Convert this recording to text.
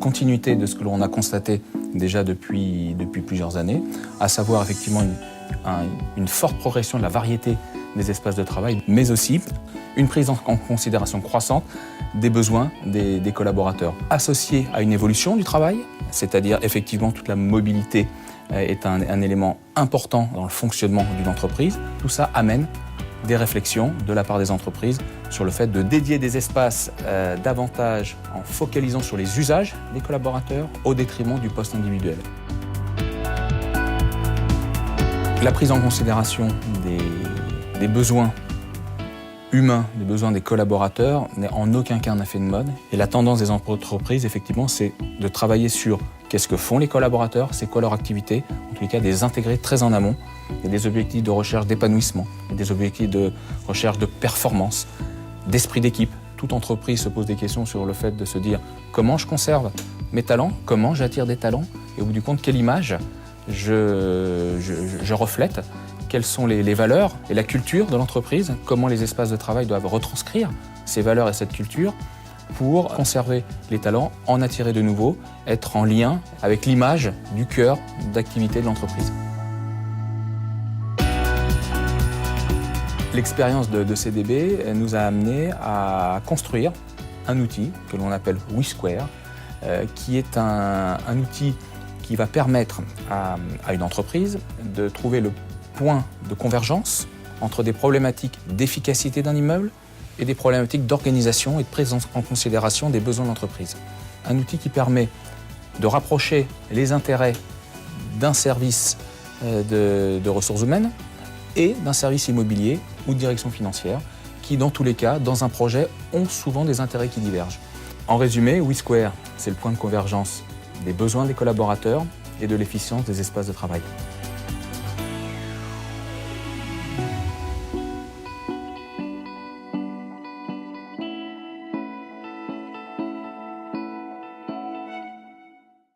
continuité de ce que l'on a constaté déjà depuis plusieurs années, à savoir effectivement une forte progression de la variété des espaces de travail, mais aussi une prise en considération croissante des besoins des collaborateurs. Associé à une évolution du travail, c'est-à-dire effectivement toute la mobilité est un élément important dans le fonctionnement d'une entreprise, tout ça amène des réflexions de la part des entreprises sur le fait de dédier des espaces davantage en focalisant sur les usages des collaborateurs au détriment du poste individuel. La prise en considération des besoins humains, des besoins des collaborateurs n'est en aucun cas un effet de mode. Et la tendance des entreprises, effectivement, c'est de travailler sur qu'est-ce que font les collaborateurs, c'est quoi leur activité, en tous les cas, de les intégrer très en amont. Il y a des objectifs de recherche d'épanouissement, des objectifs de recherche de performance, d'esprit d'équipe. Toute entreprise se pose des questions sur le fait de se dire comment je conserve mes talents, comment j'attire des talents, et au bout du compte, quelle image je reflète, quelles sont les valeurs et la culture de l'entreprise, comment les espaces de travail doivent retranscrire ces valeurs et cette culture pour conserver les talents, en attirer de nouveaux, être en lien avec l'image du cœur d'activité de l'entreprise. L'expérience de CDB nous a amené à construire un outil que l'on appelle WeSquare, qui est un outil qui va permettre à une entreprise de trouver le point de convergence entre des problématiques d'efficacité d'un immeuble et des problématiques d'organisation et de prise en considération des besoins de l'entreprise. Un outil qui permet de rapprocher les intérêts d'un service de ressources humaines et d'un service immobilier ou de direction financière qui, dans tous les cas, dans un projet, ont souvent des intérêts qui divergent. En résumé, WeSquare, c'est le point de convergence des besoins des collaborateurs et de l'efficience des espaces de travail.